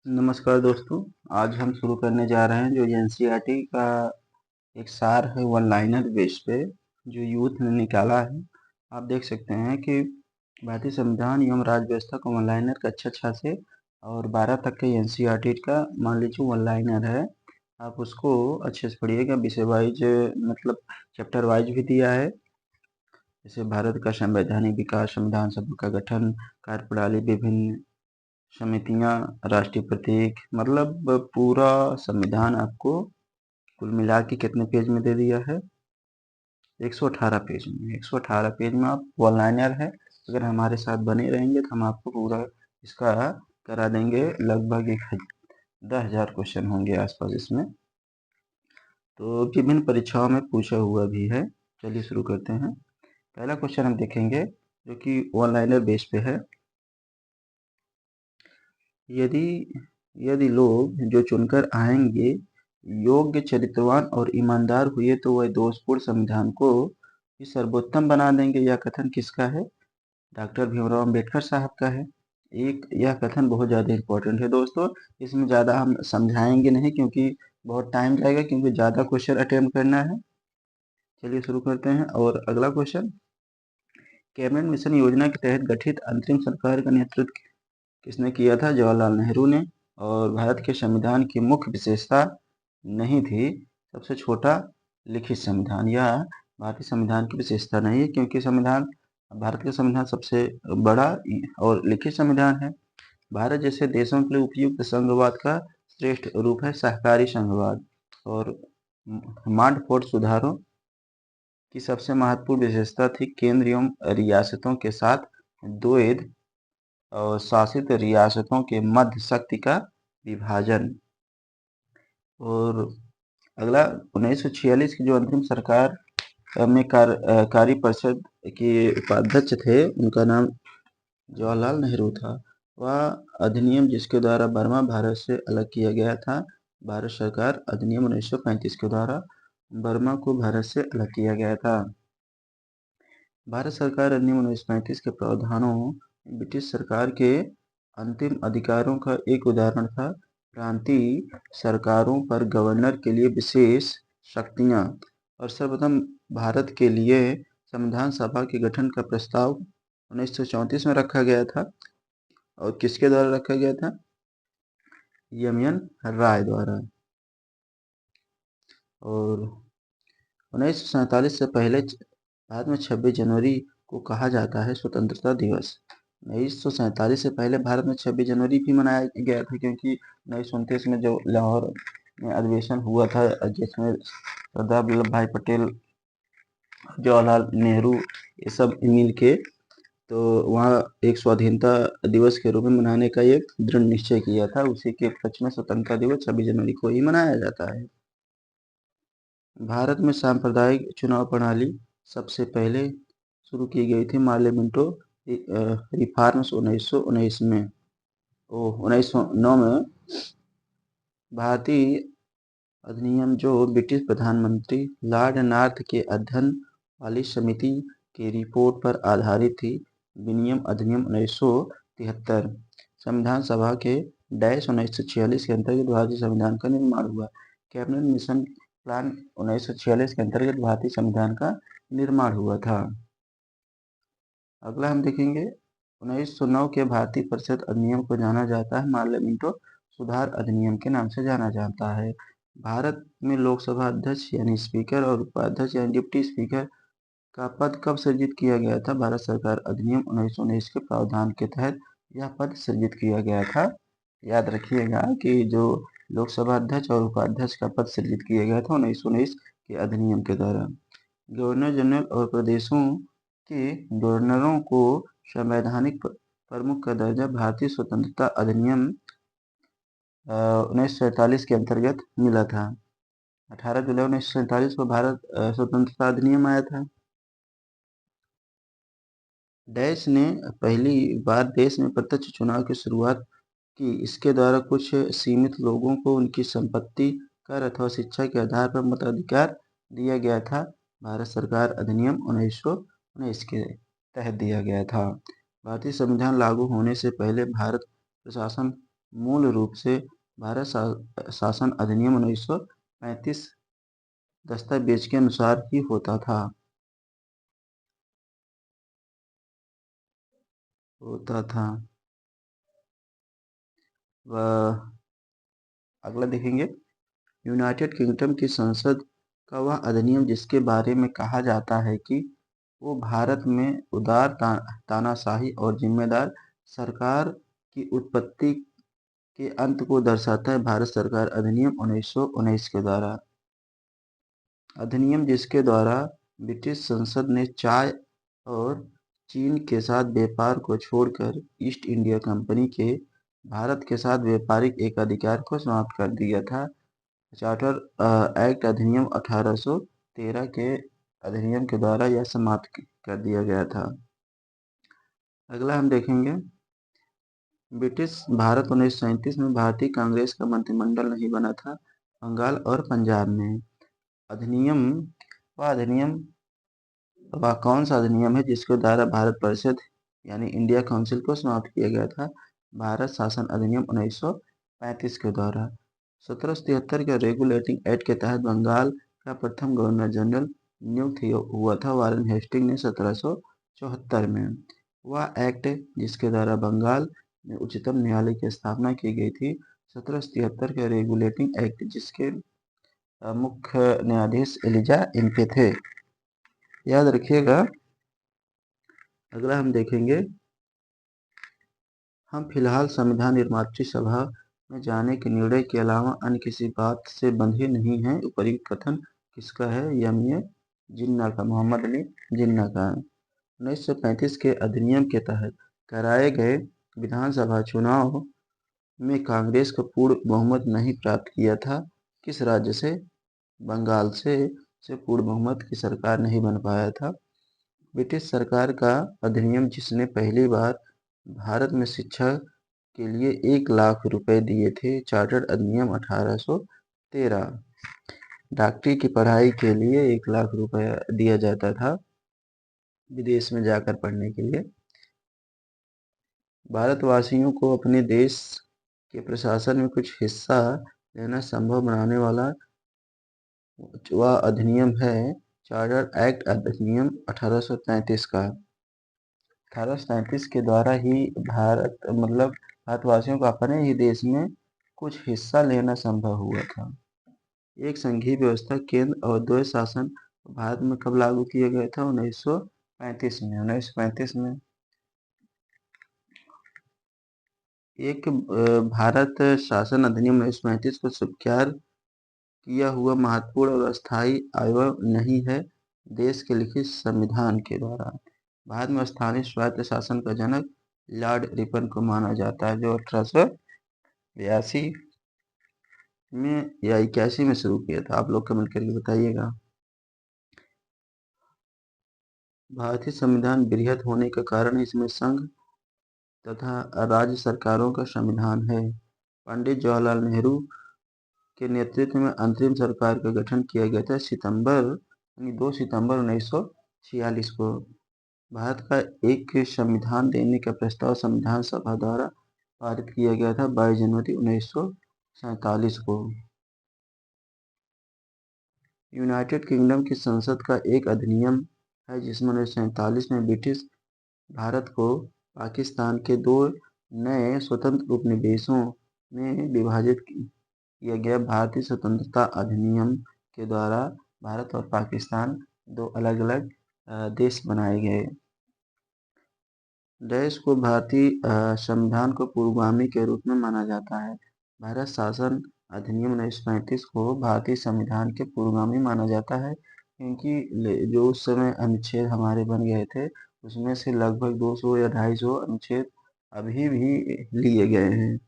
नमस्कार दोस्तों। आज हम शुरू करने जा रहे हैं जो एनसीईआरटी का एक सार है वन लाइनर बेस पे जो यूथ ने निकाला है। आप देख सकते हैं कि भारतीय संविधान एवं राज्य व्यवस्था का वन लाइनर का अच्छा से और 12 तक के एनसीईआरटी का मान लीजिए वन लाइनर है। आप उसको अच्छे से पढ़िएगा। विषय वाइज मतलब चैप्टर वाइज भी दिया है, जैसे भारत का संवैधानिक विकास, संविधान सभा का गठन, कार्यप्रणाली, विभिन्न समितियां, राष्ट्रीय प्रतीक, मतलब पूरा संविधान आपको कुल मिला के कितने पेज में दे दिया है? 118 पेज में। 118 पेज में आप वन लाइनर है। अगर हमारे साथ बने रहेंगे तो हम आपको पूरा इसका करा देंगे। लगभग 10,000 क्वेश्चन होंगे आसपास इसमें, तो विभिन्न परीक्षाओं में पूछा हुआ भी है। चलिए शुरू करते हैं। पहला क्वेश्चन हम देखेंगे जो कि वन लाइनर बेस पे है। यदि यदि लोग जो चुनकर आएंगे योग्य, चरित्रवान और ईमानदार हुए तो वह दोषपूर्ण संविधान को ही सर्वोत्तम बना देंगे। यह कथन किसका है? डॉक्टर भीमराव अंबेडकर साहब का है। यह कथन बहुत ज़्यादा इम्पोर्टेंट है दोस्तों। इसमें ज़्यादा हम समझाएंगे नहीं क्योंकि बहुत टाइम जाएगा, क्योंकि ज़्यादा क्वेश्चन अटेम्प्ट करना है। चलिए शुरू करते हैं। और अगला क्वेश्चन, कैबिनेट मिशन योजना के तहत गठित अंतरिम सरकार का नेतृत्व किसने किया था? जवाहरलाल नेहरू ने। और भारत के संविधान की मुख्य विशेषता नहीं थी सबसे छोटा लिखित संविधान। यह भारतीय संविधान की विशेषता नहीं है, क्योंकि भारत का संविधान सबसे बड़ा और लिखित संविधान है। भारत जैसे देशों के लिए उपयुक्त संघवाद का श्रेष्ठ रूप है सहकारी संघवाद। और मांडफोर्ड सुधारों की सबसे महत्वपूर्ण विशेषता थी केंद्र एवं रियासतों के साथ द्वैध और शासित रियासतों के मध्य शक्ति का विभाजन। और अगला, 1946 की जो अंतरिम सरकार में कार्य परिषद के उपाध्यक्ष थे, उनका नाम जवाहरलाल नेहरू था। वह अधिनियम जिसके द्वारा बर्मा भारत से अलग किया गया था, भारत सरकार अधिनियम 1935 के द्वारा बर्मा को भारत से अलग किया गया था। भारत सरकार अधिनियम 1935 के प्रावधानों ब्रिटिश सरकार के अंतिम अधिकारों का एक उदाहरण था। प्रांतीय सरकारों पर गवर्नर के लिए विशेष शक्तियां। और सर्वप्रथम भारत के लिए संविधान सभा के गठन का प्रस्ताव 1934 में रखा गया था। और किसके द्वारा रखा गया था? एम.एन. राय द्वारा। और 1947 से पहले भारत में 26 जनवरी को कहा जाता है स्वतंत्रता दिवस। 1947 से पहले भारत में 26 जनवरी भी मनाया गया था, क्योंकि 1929 में जो लाहौर में अधिवेशन हुआ था, जिसमें सरदार वल्लभ भाई पटेल, जवाहरलाल नेहरू, ये सब मिल के तो वहाँ एक स्वाधीनता दिवस के रूप में मनाने का एक दृढ़ निश्चय किया था। उसी के उपलक्ष्य में स्वतंत्रता दिवस 26 जनवरी को ही मनाया जाता है। भारत में सांप्रदायिक चुनाव प्रणाली सबसे पहले शुरू की गई थी मार्लियामेंटो रिफॉर्म्स 1919 में। 1909 में भारतीय अधिनियम जो ब्रिटिश प्रधानमंत्री लॉर्ड नॉर्थ के अध्ययन वाली समिति की रिपोर्ट पर आधारित थी। विनियम अधिनियम 1973। संविधान सभा के 1946 के अंतर्गत भारतीय संविधान का निर्माण हुआ। कैबिनेट मिशन प्लान 1946 के अंतर्गत भारतीय संविधान का निर्माण हुआ था। अगला हम देखेंगे, 1909 के भारतीय परिषद अधिनियम को जाना जाता है मार्लियामेंटो सुधार अधिनियम के नाम से जाना जाता है। भारत में लोकसभा अध्यक्ष यानी स्पीकर और उपाध्यक्ष यानी डिप्टी स्पीकर का पद कब सृजित किया गया था? भारत सरकार अधिनियम 1919 के प्रावधान के तहत यह पद सृजित किया गया था। याद रखिएगा कि जो लोकसभा अध्यक्ष और उपाध्यक्ष का पद सृजित किया गया था 1919 के अधिनियम के द्वारा। गवर्नर जनरल और प्रदेशों के गवर्नरों को संवैधानिक प्रमुख का दर्जा भारतीय स्वतंत्रता अधिनियम 1947 के अंतर्गत मिला था। 18 जुलाई 1947 को भारत स्वतंत्रता अधिनियम आया था। देश ने पहली बार देश में प्रत्यक्ष चुनाव की शुरुआत की। इसके द्वारा कुछ सीमित लोगों को उनकी संपत्ति, कर अथवा शिक्षा के आधार पर मताधिकार दिया गया था। भारत सरकार अधिनियम 1919 के तहत दिया गया था। भारतीय संविधान लागू होने से पहले भारत प्रशासन मूल रूप से भारत शासन अधिनियम 1935 दस्तावेज के अनुसार ही होता था। वह अगला देखेंगे, यूनाइटेड किंगडम की संसद का वह अधिनियम जिसके बारे में कहा जाता है कि वो भारत में उदार तानाशाही और जिम्मेदार सरकार की उत्पत्ति के अंत को दर्शाता है। भारत सरकार अधिनियम 1919 के द्वारा, अधिनियम जिसके द्वारा ब्रिटिश संसद ने चाय और चीन के साथ व्यापार को छोड़कर ईस्ट इंडिया कंपनी के भारत के साथ व्यापारिक एकाधिकार को समाप्त कर दिया था। चार्टर एक्ट अधिनियम 1813 के अधिनियम के द्वारा यह समाप्त कर दिया गया था। अगला हम देखेंगे, ब्रिटिश भारत 1937 में भारतीय कांग्रेस का मंत्रिमंडल नहीं बना था बंगाल और पंजाब में। अधिनियम वह कौन सा अधिनियम है जिसके द्वारा भारत परिषद यानी इंडिया काउंसिल को समाप्त किया गया था? भारत शासन अधिनियम 1935 के द्वारा। 1773 के रेगुलेटिंग एक्ट के तहत बंगाल का प्रथम गवर्नर जनरल नियुक्त हुआ था वारेन हेस्टिंग ने 1774 में। वह एक्ट जिसके द्वारा बंगाल में उच्चतम न्यायालय की स्थापना की गई थी 1773 के रेगुलेटिंग एक्ट, जिसके मुख्य न्यायाधीश एलिजा इनके थे, याद रखिएगा। अगला हम देखेंगे, हम फिलहाल संविधान निर्मात्री सभा में जाने के निर्णय के अलावा अन्य किसी बात से बंधे नहीं हैं। उपयुक्त कथन किसका है? यम जिन्ना का, मोहम्मद अली जिन्ना का। 1935 के अधिनियम के तहत कराए गए विधानसभा चुनाव में कांग्रेस को पूर्ण बहुमत नहीं प्राप्त किया था। किस राज्य से? बंगाल से पूर्ण बहुमत की सरकार नहीं बन पाया था। ब्रिटिश सरकार का अधिनियम जिसने पहली बार भारत में शिक्षा के लिए 1 लाख रुपए दिए थे, चार्टर्ड अधिनियम 1813। डॉक्टरी की पढ़ाई के लिए 1 लाख रुपए दिया जाता था विदेश में जाकर पढ़ने के लिए। भारतवासियों को अपने देश के प्रशासन में कुछ हिस्सा लेना संभव बनाने वाला वह अधिनियम है चार्टर एक्ट अधिनियम 1833 का। 1833 के द्वारा ही भारतवासियों को अपने ही देश में कुछ हिस्सा लेना संभव हुआ था। एक संघीय व्यवस्था केंद्र और द्वैत शासन भारत में कब लागू किया गया था? 1935 में। एक भारत शासन अधिनियम 1935 को स्वीकार किया हुआ महत्वपूर्ण और अस्थायी आयोग नहीं है देश के लिखित संविधान के द्वारा। भारत में स्थानीय स्वायत्त शासन का जनक लॉर्ड रिपन को माना जाता है, जो 1882 में या 81 में शुरू किया था। आप लोग कमेंट करके बताइएगा। भारतीय संविधान बृहद होने का कारण इसमें संघ तथा राज्य सरकारों का संविधान है। पंडित जवाहरलाल नेहरू के नेतृत्व में अंतरिम सरकार का गठन किया गया था 2 सितंबर 1946 को। भारत का एक संविधान देने का प्रस्ताव संविधान सभा द्वारा पारित किया गया था 22 जनवरी 1947 को। यूनाइटेड किंगडम की संसद का एक अधिनियम है जिसमें 1947 में ब्रिटिश भारत को पाकिस्तान के 2 नए स्वतंत्र उपनिवेशों में विभाजित किया गया। भारतीय स्वतंत्रता अधिनियम के द्वारा भारत और पाकिस्तान 2 अलग-अलग देश बनाए गए। देश को भारतीय संविधान को पूर्वगामी के रूप में माना जाता है। भारत शासन अधिनियम 1935 को भारतीय संविधान के पूर्वगामी माना जाता है, क्योंकि जो उस समय अनुच्छेद हमारे बन गए थे उसमें से लगभग 200 या 250 अनुच्छेद अभी भी लिए गए हैं।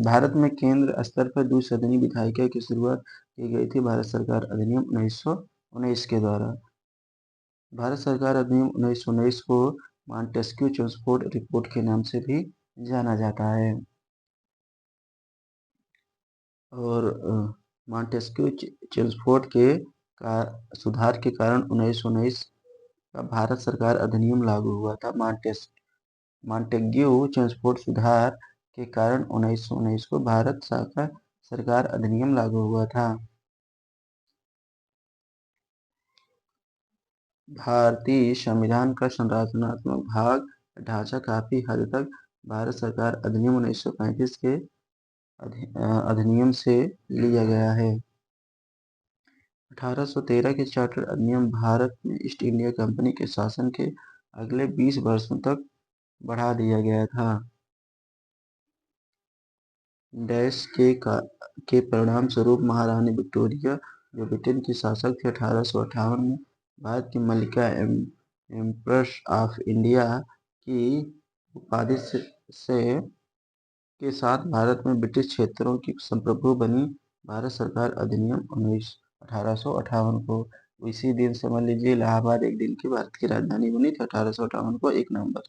भारत में केंद्र स्तर पर द्विसदनी विधायिका की शुरुआत की गई थी भारत सरकार अधिनियम 1919 के द्वारा। भारत सरकार अधिनियम 1919 को मॉन्टेस्क्यू चेम्सफोर्ड रिपोर्ट के नाम से भी जाना जाता है। और मॉन्टेस्क्यू चेम्सफोर्ड के सुधार के कारण 1919 का भारत सरकार अधिनियम लागू हुआ था। मॉन्टेग्यू चेम्सफोर्ड सुधार के कारण 1919 को भारत सरकार अधिनियम लागू हुआ था। भारतीय संविधान का संरचनात्मक भाग ढांचा काफी हद तक भारत सरकार अधिनियम 1935 के अधिनियम से लिया गया है। 1813 के चार्टर अधिनियम भारत में ईस्ट इंडिया कंपनी के शासन के अगले 20 वर्षों तक बढ़ा दिया गया था। डैश के परिणाम स्वरूप महारानी विक्टोरिया, जो ब्रिटेन की शासक थी, 1858 में भारत की मल्लिका एम्प्रेस ऑफ इंडिया की उपाधि से के साथ भारत में ब्रिटिश क्षेत्रों की संप्रभु बनी। भारत सरकार अधिनियम 1858 को इसी दिन समझ लीजिए इलाहाबाद एक दिन की भारत की राजधानी बनी थी 1858 को 1 नवंबर।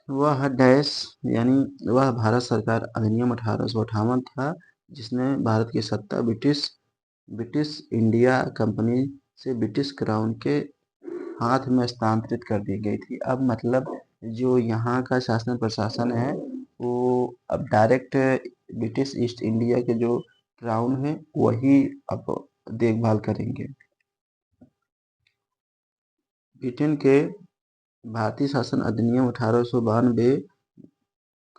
वह डैश यानी वह भारत सरकार अधिनियम 1858 था जिसने भारत की सत्ता ब्रिटिश इंडिया कंपनी से ब्रिटिश क्राउन के हाथ में हस्तांतरित कर दी गई थी। अब मतलब जो यहाँ का शासन प्रशासन है वो अब डायरेक्ट ब्रिटिश ईस्ट इंडिया के जो क्राउन है वही अब देखभाल करेंगे। ब्रिटेन के भारतीय शासन अधिनियम 1892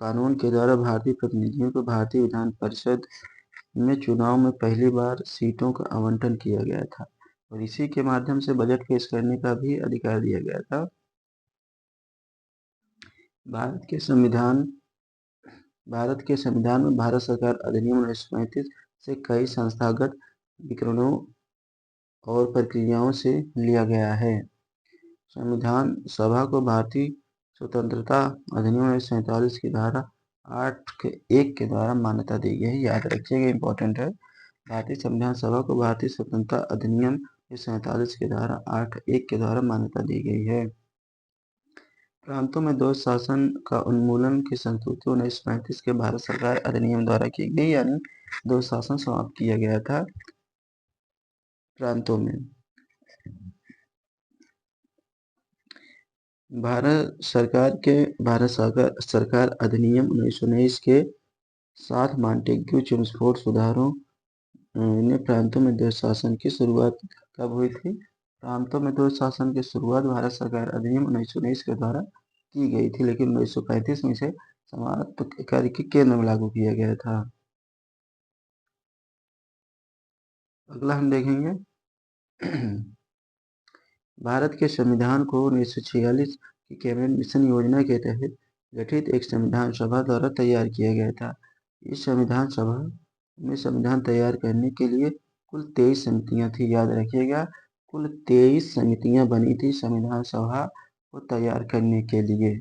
कानून के द्वारा भारतीय प्रतिनिधियों को भारतीय विधान परिषद में चुनाव में पहली बार सीटों का आवंटन किया गया था और इसी के माध्यम से बजट पेश करने का भी अधिकार दिया गया था। भारत के संविधान में भारत सरकार अधिनियम 1935 से कई संस्थागत विवरणों और प्रक्रियाओं से लिया गया है। संविधान सभा को भारतीय स्वतंत्रता अधिनियम 1947 की धारा 8(1) के द्वारा मान्यता दी गई है। याद रखिएगा, इंपॉर्टेंट है। भारतीय संविधान सभा को भारतीय स्वतंत्रता अधिनियम 1947 की धारा 8(1) के द्वारा मान्यता दी गई है। प्रांतों में द्वैध शासन का उन्मूलन की संस्तुति 1935 के भारत सरकार अधिनियम द्वारा की गई, यानी द्वैध शासन समाप्त किया गया था प्रांतों में। भारत सरकार अधिनियम 1919 के साथ मॉन्टेग्यू चेम्सफोर्ड सुधारों ने प्रांतों में द्वैध शासन की शुरुआत कब हुई थी? प्रांतों में द्वैध शासन की शुरुआत भारत सरकार अधिनियम 1919 के द्वारा की गई थी, लेकिन 1935 में इसे समाप्त करके केंद्र में लागू किया गया था। अगला हम देखेंगे भारत के संविधान को 1946 की कैबिनेट मिशन योजना के तहत गठित एक संविधान सभा द्वारा तैयार किया गया था। इस संविधान सभा में संविधान तैयार करने के लिए कुल 23 समितियां थी। याद रखिएगा, कुल 23 समितियां बनी थी संविधान सभा को तैयार करने के लिए।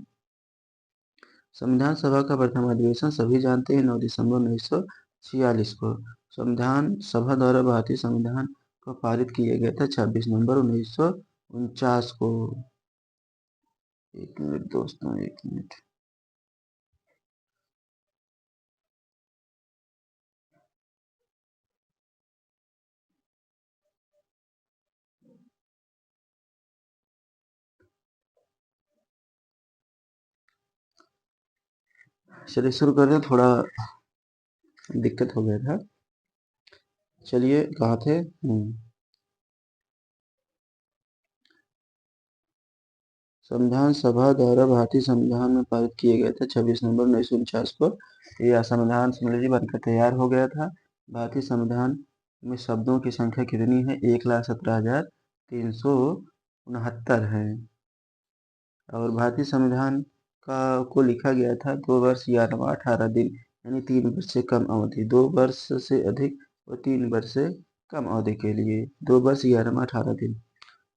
संविधान सभा का प्रथम अधिवेशन सभी जानते हैं 9 दिसंबर 1946 को। संविधान सभा द्वारा भारतीय संविधान को पारित किया गया था 26 नवंबर 1949 को। एक मिनट दोस्तों, एक मिनट। चलिए शुरू कर रहे हैं, थोड़ा दिक्कत हो गया था। चलिए कहाँ थे? संविधान सभा द्वारा भारतीय संविधान में पारित किया गया था 26 नवंबर 1949 को। यह संविधान समझ लीजिए बनकर तैयार हो गया था। भारतीय संविधान में शब्दों की संख्या कितनी है? 1,17,369 है। और भारतीय संविधान को लिखा गया था 2 वर्ष 11वां 18 दिन, यानी 3 वर्ष से कम अवधि, 2 वर्ष से अधिक और 3 वर्ष से कम अवधि के लिए 2 वर्ष 11वां 18 दिन।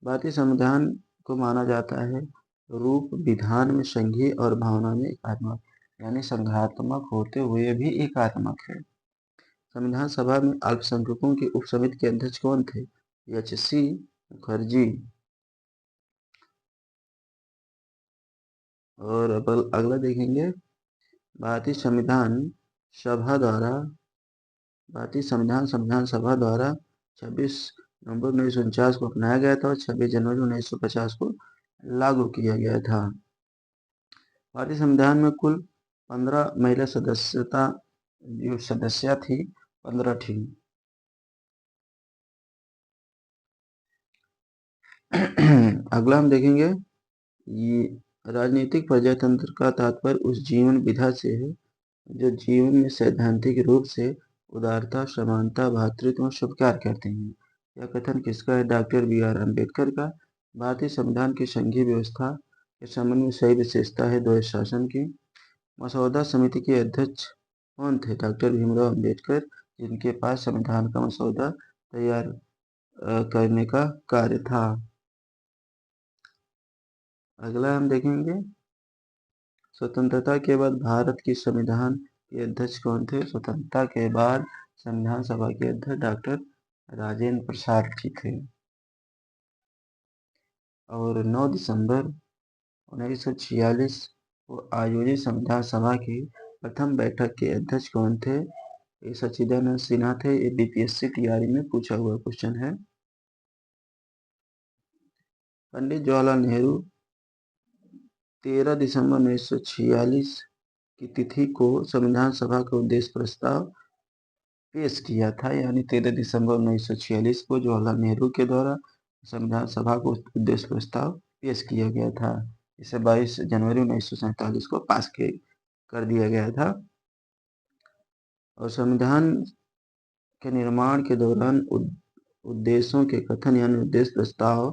भारतीय संविधान को माना जाता है रूप विधान में संघीय और भावना में एकात्मक, यानी संघात्मक होते हुए भी एकात्मक है। संविधान सभा में अल्पसंख्यकों की उप समिति के अध्यक्ष कौन थे? एच.सी. मुखर्जी। और अब अगला देखेंगे, भारतीय संविधान सभा द्वारा 26 नवंबर 1949 को अपनाया गया था और 26 जनवरी 1950 को लागू किया गया था। भारतीय संविधान में कुल 15 महिला जो सदस्य थी 15 थी। अगला हम देखेंगे, ये राजनीतिक प्रजातंत्र का तात्पर्य उस जीवन विधा से है जो जीवन में सैद्धांतिक रूप से उदारता, समानता, भ्रातृत्व और स्वीकार करते हैं। यह कथन किसका है? Doctor B R. अम्बेडकर का। भारतीय संविधान की संघीय व्यवस्था के संबंध में सही विशेषता है द्वैध शासन की। मसौदा समिति के अध्यक्ष कौन थे? डॉक्टर भीमराव अम्बेडकर, जिनके पास संविधान का मसौदा तैयार करने का कार्य था। अगला हम देखेंगे, स्वतंत्रता के बाद भारत की संविधान के अध्यक्ष कौन थे? स्वतंत्रता के बाद संविधान सभा के अध्यक्ष डॉक्टर राजेंद्र प्रसाद जी थे। और 9 दिसंबर 1946 को आयोजित संविधान सभा की प्रथम बैठक के अध्यक्ष कौन थे? ये सच्चिदानंद सिन्हा थे। ये बीपीएससी तैयारी में पूछा हुआ क्वेश्चन है। पंडित जवाहरलाल नेहरू 13 दिसंबर 1946 की तिथि को संविधान सभा का उद्देश्य प्रस्ताव पेश किया था, यानी 13 दिसंबर 1946 को जवाहरलाल नेहरू के द्वारा संविधान सभा को उद्देश्य प्रस्ताव पेश किया गया था। इसे 22 जनवरी 1947 को पास कर दिया गया था। और संविधान के निर्माण के दौरान उद्देश्यों के कथन यानी उद्देश्य प्रस्ताव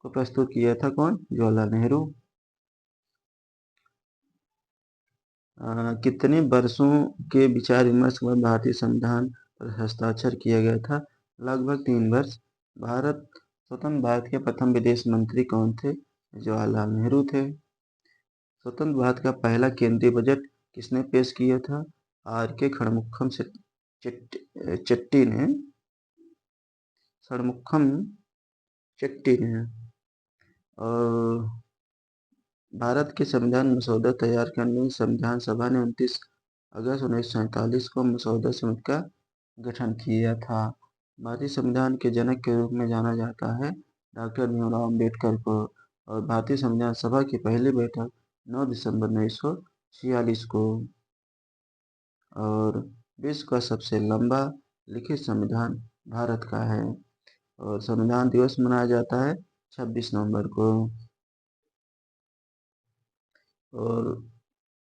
को प्रस्तुत किया था कौन? जवाहरलाल नेहरू। कितने वर्षों के विचार विमर्श के बाद भारतीय संविधान पर हस्ताक्षर किया गया था? लगभग 3 वर्ष। स्वतंत्र भारत के प्रथम विदेश मंत्री कौन थे? जवाहरलाल नेहरू थे। स्वतंत्र भारत का पहला केंद्रीय बजट किसने पेश किया था? आर.के. षणमुखम चेट्टी ने। और भारत के संविधान मसौदा तैयार करने में संविधान सभा ने 29 अगस्त 1947 को मसौदा समिति का गठन किया था। भारतीय संविधान के जनक के रूप में जाना जाता है डॉक्टर भीमराव अम्बेडकर को। और भारतीय संविधान सभा की पहली बैठक 9 दिसंबर 1946 को। और विश्व का सबसे लंबा लिखित संविधान भारत का है। और संविधान दिवस मनाया जाता है 26 नवंबर को। और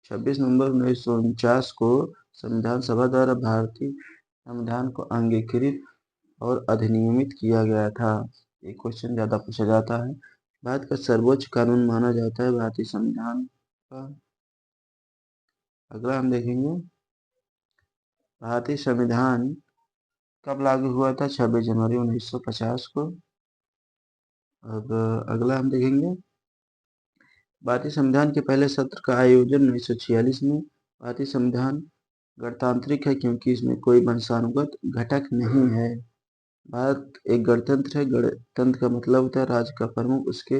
26 नवंबर 1949 को संविधान सभा द्वारा भारतीय संविधान को अंगीकृत और अधिनियमित किया गया था। एक क्वेश्चन ज्यादा पूछा जाता है। भारत का सर्वोच्च कानून माना जाता है भारतीय संविधान का। अगला हम देखेंगे, भारतीय संविधान कब लागू हुआ था? 26 जनवरी 1950 को। अब अगला हम देखेंगे, भारतीय संविधान के पहले सत्र का आयोजन 1946 में। भारतीय संविधान गणतांत्रिक है क्योंकि इसमें कोई वंशानुगत घटक नहीं है। भारत एक गणतंत्र है। गणतंत्र का मतलब होता है राज्य का प्रमुख उसके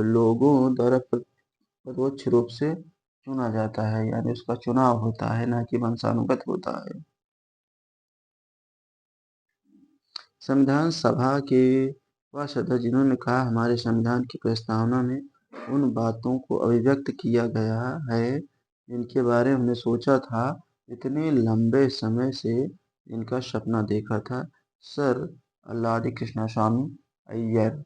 लोगों द्वारा परोक्ष रूप से चुना जाता है, यानी उसका चुनाव होता है, ना कि वंशानुगत होता है। संविधान सभा के वह सदस्य जिन्होंने कहा हमारे संविधान की प्रस्तावना में उन बातों को अभिव्यक्त किया गया है जिनके बारे में हमने सोचा था, इतने लंबे समय से जिनका सपना देखा था। सर अल्लाडी कृष्णस्वामी अय्यर।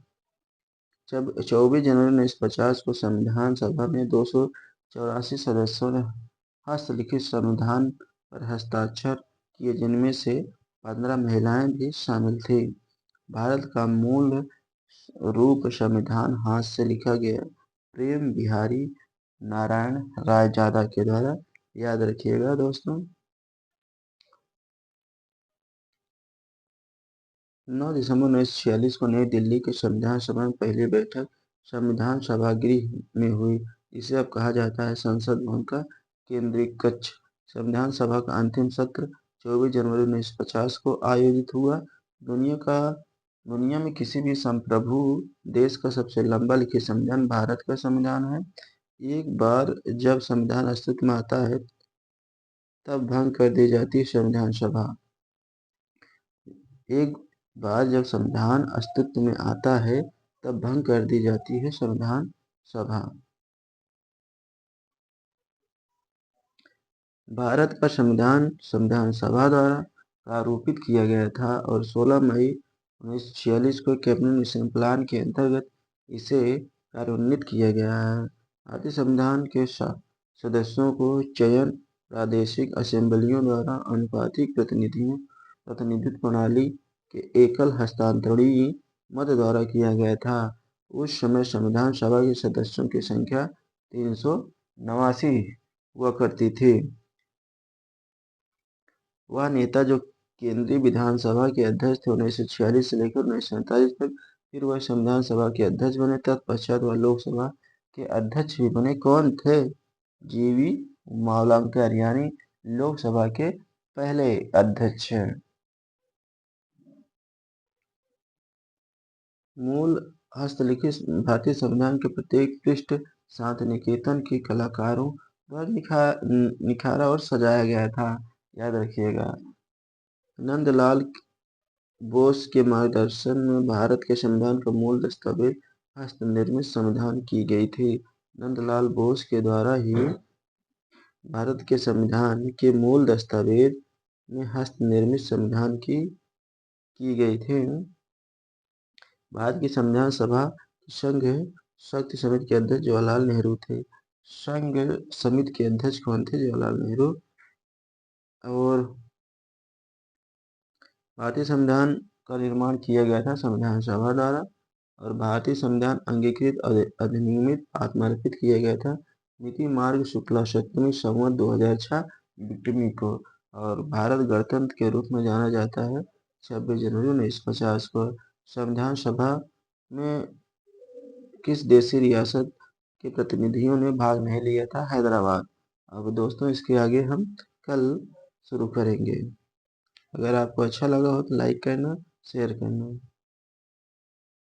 जब 24 जनवरी 1950 को संविधान सभा में 284 सदस्यों ने हस्तलिखित संविधान पर हस्ताक्षर किए, जिनमें से 15 महिलाएं भी शामिल थी। भारत का मूल रूप संविधान हाथ से लिखा गया प्रेम बिहारी नारायण रायजादा के द्वारा। याद रखिएगा दोस्तों। 9 दिसंबर 1946 को नई दिल्ली के संविधान सभा में पहली बैठक संविधान सभागृह में हुई, इसे अब कहा जाता है संसद भवन का केंद्रीय कक्ष। संविधान सभा का अंतिम सत्र 24 जनवरी 1950 को आयोजित हुआ। दुनिया में किसी भी संप्रभु देश का सबसे लंबा लिखित संविधान भारत का संविधान है। एक बार जब संविधान अस्तित्व में आता है तब भंग कर दी जाती है संविधान सभा। एक बार जब संविधान अस्तित्व में आता है तब भंग कर दी जाती है संविधान सभा। भारत का संविधान संविधान सभा द्वारा प्रारूपित किया गया था और 16 मई 1946 को कैबिनेट मिशन प्लान के अंतर्गत इसे कार्यान्वित किया गया है। भारतीय संविधान के सदस्यों को चयन प्रादेशिक असेंबलियों द्वारा अनुपातिक प्रतिनिधित्व प्रणाली के एकल हस्तांतरणीय मत द्वारा किया गया था। उस समय संविधान सभा के सदस्यों की संख्या 389 हुआ करती थी। वह नेता जो केंद्रीय विधानसभा के अध्यक्ष थे 1946 से लेकर 1947 तक, फिर वह संविधान सभा के अध्यक्ष बने, तत्पश्चात वह लोकसभा के अध्यक्ष भी बने। कौन थे? जीवी मावलंकर, यानी लोकसभा के पहले अध्यक्ष हैं। मूल हस्तलिखित भारतीय संविधान के प्रत्येक पृष्ठ शांति निकेतन के कलाकारों द्वारा निखारा और सजाया गया था। याद रखिएगा। नंदलाल बोस के मार्गदर्शन में भारत के संविधान का मूल दस्तावेज हस्तनिर्मित संविधान की गई थी। नंदलाल बोस के द्वारा ही भारत के संविधान के मूल दस्तावेज में हस्तनिर्मित संविधान की गई थी। भारत की संविधान सभा संघ शक्ति समिति के अध्यक्ष जवाहरलाल नेहरू थे। संघ समिति के अध्यक्ष कौन थे? जवाहरलाल नेहरू। और भारतीय संविधान का निर्माण किया गया था संविधान सभा द्वारा और भारतीय संविधान अंगीकृत अधिनियमित आत्मार्पित किया गया था मिति मार्ग शुक्ला सप्तमी संवत 2006 विक्रमी को। और भारत गणतंत्र के रूप में जाना जाता है 26 जनवरी 1950 को। संविधान सभा में किस देशी रियासत के प्रतिनिधियों ने भाग नहीं लिया था? हैदराबाद। अब दोस्तों इसके आगे हम कल शुरू करेंगे। अगर आपको अच्छा लगा हो तो लाइक करना, शेयर करना।